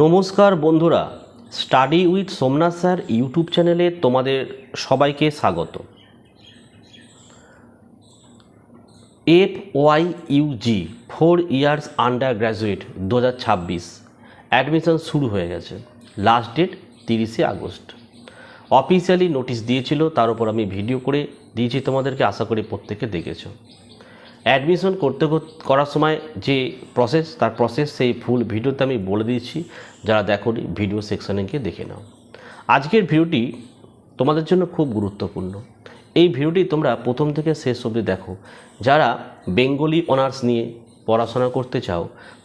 নমস্কার বন্ধুরা, study with Somnath sir YouTube চ্যানেলে তোমাদের সবাইকে স্বাগত। FYUG 4 years undergraduate 2026 admission শুরু হয়ে গেছে। লাস্ট ডেট 30শে আগস্ট। অফিসিয়ালি নোটিশ দিয়েছিল, তার উপর আমি ভিডিও করে দিয়েছি তোমাদেরকে, আশা করি প্রত্যেকে দেখেছো। অ্যাডমিশন করার সময় যে প্রসেস, তার প্রসেস সেই ফুল ভিডিওতে আমি বলে দিয়েছি। যারা দেখোনি ভিডিও সেকশনে গিয়ে দেখে নাও। আজকের ভিডিওটি তোমাদের জন্য খুব গুরুত্বপূর্ণ। এই ভিডিওটি তোমরা প্রথম থেকে শেষ অবধি দেখো। যারা বেঙ্গলি অনার্স নিয়ে পড়াশোনা করতে চাও,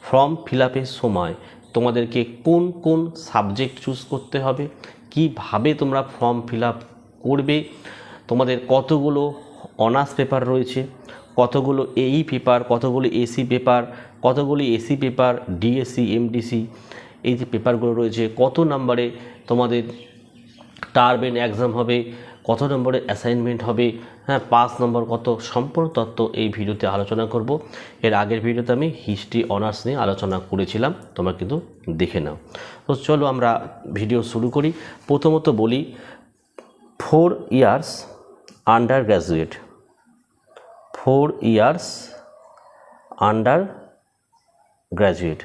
ফর্ম ফিল আপের সময় তোমাদেরকে কোন কোন সাবজেক্ট চুজ করতে হবে, কিভাবে তোমরা ফর্ম ফিল আপ করবে, তোমাদের কতগুলো অনার্স পেপার রয়েছে, কতগুলো এই পেপার, কতগুলো এসি পেপার, কতগুলি এসি পেপার, ডিএসসি, এমডিসি, এই যে পেপারগুলো রয়েছে, কত নম্বরে তোমাদের টার্ম এন্ড এক্সাম হবে, কত নম্বরে অ্যাসাইনমেন্ট হবে, হ্যাঁ, 5 নম্বর কত, সম্পূর্ণ তথ্য এই ভিডিওতে আলোচনা করব। এর আগের ভিডিওতে আমি হিস্ট্রি অনার্স নিয়ে আলোচনা করেছিলাম, তোমরা কিন্তু দেখে নাও। তো চলো আমরা ভিডিও শুরু করি। প্রথমত বলি 4 years under graduate, 4 years under graduate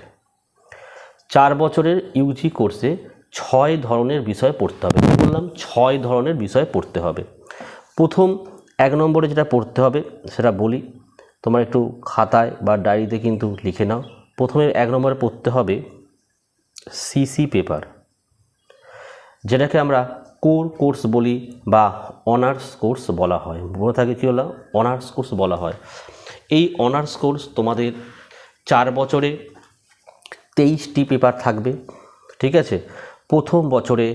4 বছরের ইউজি কোর্সে 6 ধরনের বিষয় পড়তে হবে। কি বললাম? 6 ধরনের বিষয় পড়তে হবে। প্রথম 1 নম্বরে যেটা পড়তে হবে সেটা বলি, তোমরা একটু খাতায় বা ডায়েরিতে কিন্তু লিখে নাও। প্রথমে 1 নম্বরে পড়তে হবে সিসি পেপার, যেটাকে আমরা কোর কোর্স বলি বা অনার্স কোর্স বলা হয়। মনে থাকে কী হলো? অনার্স কোর্স বলা হয়। এই অনার্স কোর্স তোমাদের 4 বছরে 23টি পেপার থাকবে, ঠিক আছে? প্রথম বছরে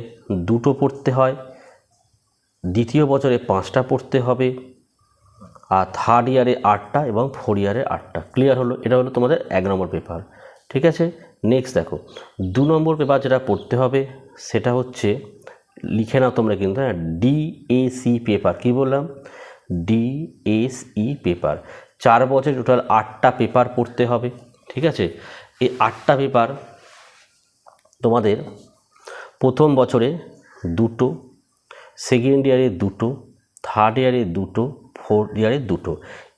2টো পড়তে হয়, দ্বিতীয় বছরে 5টা পড়তে হবে, আর থার্ড ইয়ারে 8টা এবং 4 ইয়ারে 8টা। ক্লিয়ার হলো? এটা হলো তোমাদের 1 নম্বর পেপার, ঠিক আছে? নেক্সট দেখো 2 নম্বর পেপার যেটা পড়তে হবে সেটা হচ্ছে, লিখে নাও তোমরা কিন্তু, হ্যাঁ, ডিএসি পেপার। কি বললাম? DSE paper. 4 বছরে টোটাল 8টা পেপার পড়তে হবে, ঠিক আছে? এই 8টা পেপার তোমাদের প্রথম বছরে 2টো, সেকেন্ড ইয়ারে 2টো, থার্ড ইয়ারে 2টো, ফোর্থ ইয়ারে 2টো।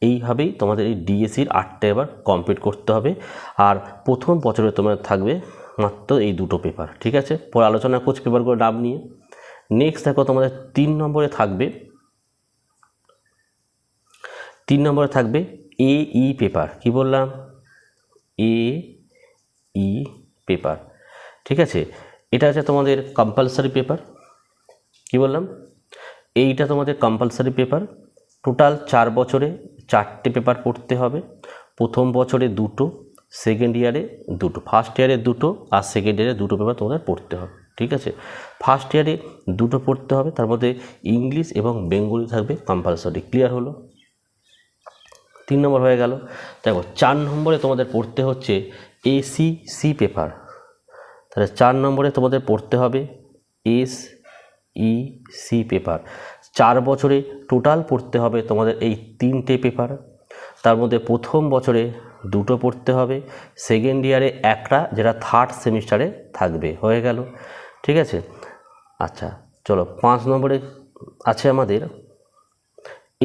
এইভাবেই তোমাদের এই ডিএসসির 8টা এবার কমপ্লিট করতে হবে। আর প্রথম বছরে তোমাদের থাকবে মাত্র এই 2টো পেপার, ঠিক আছে? পরে আলোচনা করছি পেপারগুলোর নাম নিয়ে। নেক্সট দেখো তোমাদের 3 নম্বরে থাকবে এই পেপার। কি বললাম? এই পেপার, ঠিক আছে? এটা আছে তোমাদের কম্পালসারি পেপার। কি বললাম? এইটা তোমাদের কম্পালসারি পেপার। টোটাল 4 বছরে 4টে পেপার পড়তে হবে। প্রথম বছরে 2টো, সেকেন্ড ইয়ারে 2টো, ফার্স্ট ইয়ারে 2টো আর সেকেন্ড ইয়ারে 2টো পেপার তোমাদের পড়তে হবে, ঠিক আছে? ফার্স্ট ইয়ারে 2টো পড়তে হবে, তার মধ্যে ইংলিশ এবং বেঙ্গলি থাকবে কম্পালসারি। ক্লিয়ার হলো? 3 নম্বর হয়ে গেল। দেখো 4 নম্বরে তোমাদের পড়তে হচ্ছে এসিসি পেপার। তাহলে 4 নম্বরে তোমাদের পড়তে হবে এসইসি পেপার। 4 বছরে টোটাল পড়তে হবে তোমাদের এই 3টে পেপার। তার মধ্যে প্রথম বছরে 2টো পড়তে হবে, সেকেন্ড ইয়ারে 1টা, যেটা থার্ড সেমিস্টারে থাকবে। হয়ে গেল, ঠিক আছে? আচ্ছা চলো 5 নম্বরে আছে আমাদের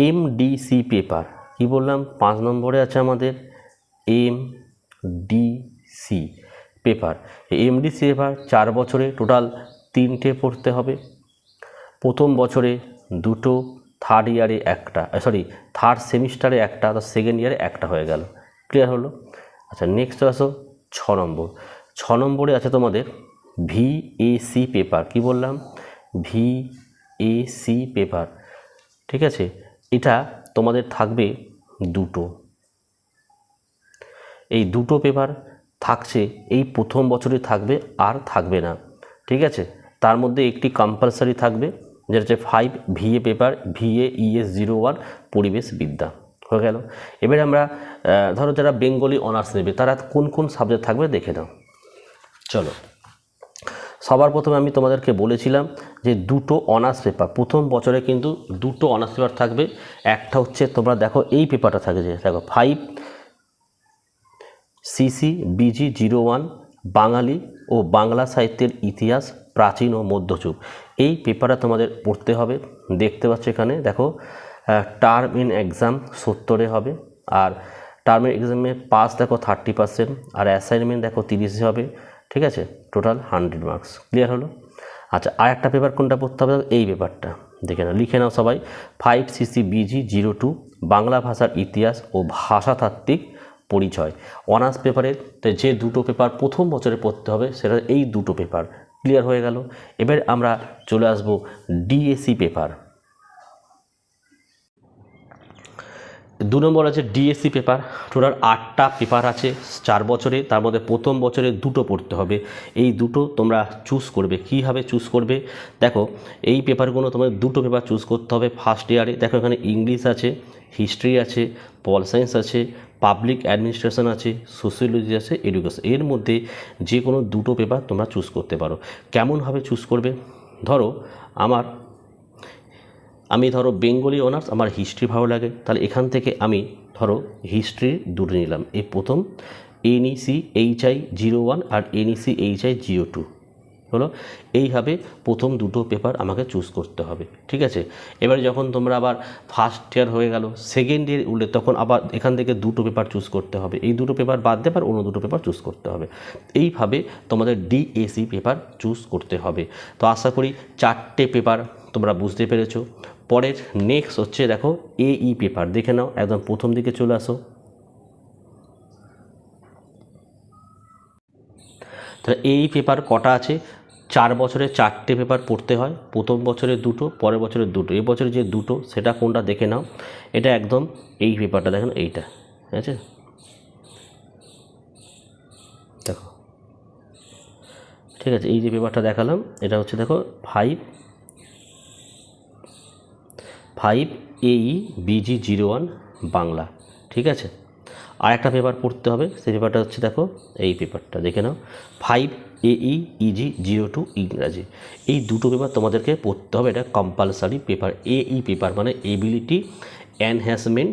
এমডিসি পেপার। কি বললাম? 5 নম্বরে আছে আমাদের এমডিসি পেপার। এমডিসি পেপার 4 বছরে টোটাল 3টে পড়তে হবে। প্রথম বছরে 2টো, থার্ড ইয়ারে 1টা, থার্ড সেমিস্টারে 1টা, তো সেকেন্ড ইয়ারে 1টা হয়ে গেল। ক্লিয়ার হলো? আচ্ছা নেক্সট আসো 6 নম্বর। 6 নম্বরে আছে তোমাদের ভিএসি পেপার। কি বললাম? ভিএসি পেপার, ঠিক আছে? এটা তোমাদের থাকবে 2টো। এই 2টো পেপার থাকছে, এই প্রথম বছরে থাকবে, আর থাকবে না, ঠিক আছে? তার মধ্যে একটি কম্পালসারি থাকবে, যেটা হচ্ছে 5 ভিএ পেপার, VAES01 পরিবেশ বিদ্যা। হয়ে গেল। এবারে আমরা ধরো যারা বেঙ্গলি অনার্স নেবে তারা কোন কোন সাবজেক্ট থাকবে দেখে নাও। চলো, সবার প্রথমে আমি তোমাদেরকে বলেছিলাম যে 2টো অনার্স পেপার প্রথম বছরে কিন্তু 2টো অনার্স পেপার থাকবে। একটা হচ্ছে তোমরা দেখো এই পেপারটা থাকে, যে দেখো 5 CC BG01 বাঙালি ও বাংলা সাহিত্যের ইতিহাস, প্রাচীন ও মধ্যযুগ। এই পেপারটা তোমাদের পড়তে হবে। দেখতে পাচ্ছ এখানে দেখো, টার্ম ইন এক্সাম 70 হবে, আর টার্মের এক্সামে পাস দেখো 30%, আর অ্যাসাইনমেন্ট দেখো 30 হবে। ঠিক আছে, টোটাল 100 মার্কস। ক্লিয়ার হলো? আচ্ছা, আর একটা পেপার কোনটা পড়তে হবে? এই পেপারটা দেখে নাও, লিখে নাও সবাই। 5CC-BG-02 বাংলা ভাষার ইতিহাস ও ভাষাতাত্ত্বিক পরিচয়। অনার্স পেপারের যে দুটো পেপার প্রথম বছরে পড়তে হবে সেটা এই দুটো পেপার। ক্লিয়ার হয়ে গেল? এবার আমরা চলে আসবো ডিএসসি পেপার। 2 নম্বর আছে ডিএসসি পেপার। টোটাল 8টা পেপার আছে 4 বছরে, তার মধ্যে প্রথম বছরে দুটো পড়তে হবে। এই দুটো তোমরা চুজ করবে। কীভাবে চুজ করবে? দেখো, এই পেপারগুলো তোমাদের দুটো পেপার চুজ করতে হবে ফার্স্ট ইয়ারে। দেখো এখানে ইংলিশ আছে, হিস্ট্রি আছে, পল সায়েন্স আছে, পাবলিক অ্যাডমিনিস্ট্রেশন আছে, সোশিওলজি আছে, এডুকেশন। এর মধ্যে যে কোনো দুটো পেপার তোমরা চুজ করতে পারো। কেমনভাবে চুজ করবে? ধরো আমি ধরো বেঙ্গলি অনার্স, আমার হিস্ট্রি ভালো লাগে, তাহলে এখান থেকে আমি ধরো হিস্ট্রি দুটো নিলাম। এই প্রথম NEC-HI-01 আর NEC-HI-02 হলো। এইভাবে প্রথম দুটো পেপার আমাকে চুজ করতে হবে। ঠিক আছে, এবারে যখন তোমরা আবার ফার্স্ট ইয়ার হয়ে গেল, সেকেন্ড ইয়ার উঠলে তখন আবার এখান থেকে দুটো পেপার চুজ করতে হবে। এই দুটো পেপার বাদ দিয়ে আবার অন্য দুটো পেপার চুজ করতে হবে। এইভাবে তোমাদের ডিএসসি পেপার চুজ করতে হবে। তো আশা করি 4টে পেপার তোমরা বুঝতে পেরেছো। পরের নেক্সট হচ্ছে দেখো এই পেপার, দেখে নাও, একদম প্রথম দিকে চলে আসো। তাহলে এই পেপার কটা আছে? 4 বছরে 4টে পেপার পড়তে হয়। প্রথম বছরে দুটো, পরের বছরে দুটো। এই বছরে যে দুটো সেটা কোনটা দেখে নাও। এটা একদম এই পেপারটা দেখেন, এইটা। ঠিক আছে, দেখো, ঠিক আছে, এই যে পেপারটা দেখালাম এটা হচ্ছে দেখো 5AE-BG-01 বাংলা। ঠিক আছে, আর একটা পেপার পড়তে হবে, সেই পেপারটা হচ্ছে দেখো এই পেপারটা দেখে নাও, 5AE-EG-02 ইংরাজি। এই দুটো পেপার তোমাদেরকে পড়তে হবে, এটা কম্পালসারি পেপার। পেপার মানে এবিলিটি এনহ্যান্সমেন্ট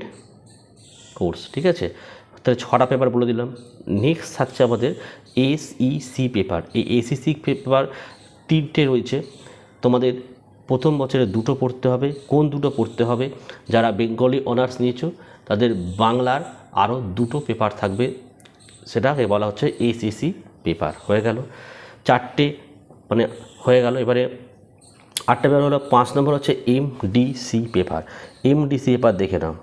কোর্স। ঠিক আছে, তাহলে 6টা পেপার বলে দিলাম। নেক্সট থাকছে আমাদের SEC পেপার। এই SEC পেপার 3টে রয়েছে। তোমাদের প্রথম বছরে দুটো পড়তে হবে। কোন দুটো পড়তে হবে? যারা বেঙ্গলি অনার্স নিয়েছো তাদের বাংলার আরও দুটো পেপার থাকবে, সেটাকে বলা হচ্ছে SEC পেপার। হয়ে গেল 4টে, মানে হয়ে গেল। এবারে 8টা পেপার হলো। 5 নম্বর হচ্ছে MDC পেপার। MDC পেপার দেখে নাও।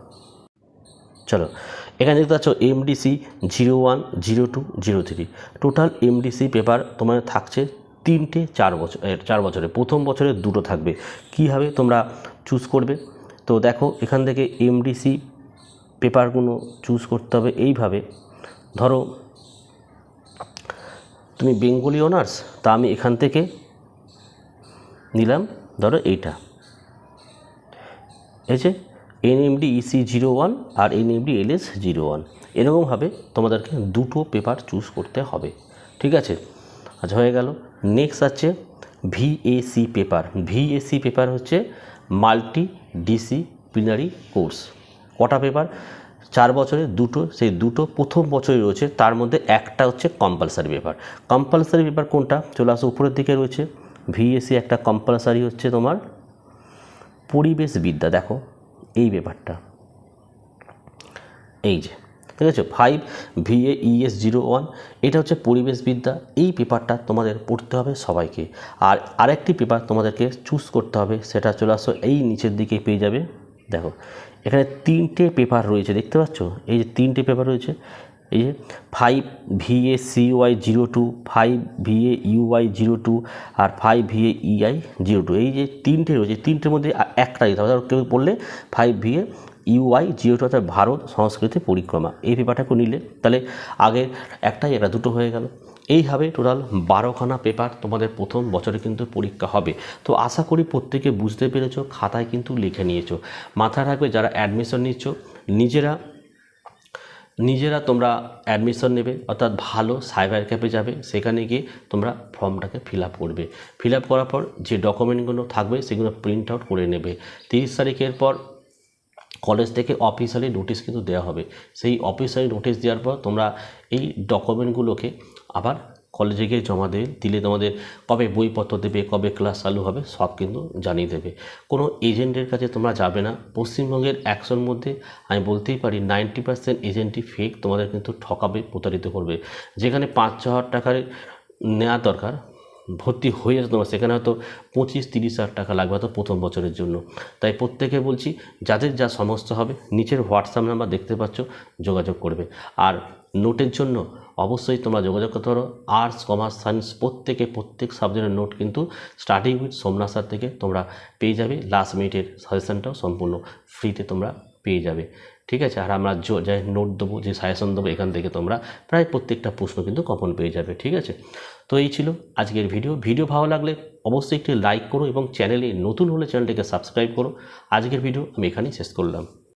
চলো, এখানে দেখতে পাচ্ছ MDC-01, 02, 03। টোটাল MDC পেপার তোমার থাকছে 3টে 4 বছরে। প্রথম বছরে দুটো থাকবে। কীভাবে তোমরা চুজ করবে? তো দেখো, এখান থেকে MDC পেপারগুলো চুজ করতে হবে এইভাবে। ধরো তুমি বেঙ্গলি অনার্স, তা আমি এখান থেকে নিলাম ধরো এইটা, এই যে NMD-EC-01 আর NMD-LS-01। এরকমভাবে তোমাদেরকে দুটো পেপার চুজ করতে হবে। ঠিক আছে, আচ্ছা, হয়ে গেল। নেক্সট আছে VAC পেপার। VAC পেপার হচ্ছে মাল্টি ডিসিপ্লিনারি কোর্স। কটা পেপার? 4 বছরে দুটো। সেই দুটো প্রথম বছরে রয়েছে, তার মধ্যে একটা হচ্ছে কম্পালসারি পেপার। কম্পালসারি পেপার কোনটা? চলে আসো, উপরের দিকে রয়েছে। VAC একটা কম্পালসারি হচ্ছে তোমার পরিবেশবিদ্যা। দেখো এই পেপারটা, এই যে, ঠিক আছে, 5VAES-01। এটা হচ্ছে পরিবেশবিদ্যা। এই পেপারটা তোমাদের পড়তে হবে সবাইকে। আর আরেকটি পেপার তোমাদেরকে চুজ করতে হবে, সেটা চলে আসো এই নিচের দিকে পেয়ে যাবে। দেখো এখানে 3টে পেপার রয়েছে, দেখতে পাচ্ছ? এই যে 3টে পেপার রয়েছে, এই যে 5VACY-02, 5VAUY-02 আর 5VAEI-02। এই যে 3টে রয়েছে, 3টের মধ্যে একটা দিতে হবে। ধরো কেউ পড়লে 5VAUY-02 অর্থাৎ ভারত সংস্কৃতি পরিক্রমা, এই পেপারটাকে নিলে তাহলে আগে একটাই, এটা দুটো হয়ে গেল। এইভাবে টোটাল 12খানা পেপার তোমাদের প্রথম বছরে কিন্তু পরীক্ষা হবে। তো আশা করি প্রত্যেকে বুঝতে পেরেছো, খাতায় কিন্তু লিখে নিয়েছো। মাথায় রাখবে, যারা অ্যাডমিশন নিচ্ছ নিজেরা তোমরা অ্যাডমিশন নেবে, অর্থাৎ ভালো সাইবার ক্যাফে যাবে, সেখানে গিয়ে তোমরা ফর্মটাকে ফিল আপ করবে। ফিল আপ করার পর যে ডকুমেন্টগুলো থাকবে সেগুলো প্রিন্ট আউট করে নেবে। 30 তারিখের পর কলেজ থেকে অফিসিয়ালি নোটিশ কিন্তু দেওয়া হবে। সেই অফিসিয়ালি নোটিশ দেওয়ার পর তোমরা এই ডকুমেন্টগুলোকে আবার কলেজে গিয়ে জমা দিলে তোমাদের কবে বইপত্র দেবে, কবে ক্লাস চালু হবে সব কিন্তু জানিয়ে দেবে। কোনো এজেন্টের কাছে তোমরা যাবে না। পশ্চিমবঙ্গের 100-র মধ্যে আমি বলতেই পারি 90% এজেন্টই ফেক, তোমাদের কিন্তু ঠকাবে, প্রতারিত করবে। যেখানে 5-6 হাজার টাকার নেওয়া দরকার, ভর্তি হয়ে যেত তোমার, সেখানে হয়তো 25-30 হাজার টাকা লাগবে হয়তো প্রথম বছরের জন্য। তাই প্রত্যেকে বলছি, যাদের যা সমস্যা হবে নিচের হোয়াটসঅ্যাপ নাম্বার দেখতে পাচ্ছ, যোগাযোগ করবে। আর নোটের জন্য অবশ্যই তোমরা যোগাযোগ করতে পারো। আর্টস, কমার্স, সায়েন্স প্রত্যেক সাবজেক্টের নোট কিন্তু স্টার্টিং উইথ সোমনাথ স্যার থেকে তোমরা পেয়ে যাবে। লাস্ট মিনিটের সাজেশনটাও সম্পূর্ণ ফ্রিতে তোমরা পেয়ে যাবে, ঠিক আছে। আর আমরা যে নোট দেবো, যে সাজেশন দেবো, এখান থেকে তোমরা প্রায় প্রত্যেকটা প্রশ্ন কিন্তু কমন পেয়ে যাবে, ঠিক আছে। তো এই ছিল আজকের ভিডিও ভালো লাগলে অবশ্যই একটি লাইক করো এবং চ্যানেলে নতুন হলে চ্যানেলটিকে সাবস্ক্রাইব করো। আজকের ভিডিও আমি এখানেই শেষ করলাম।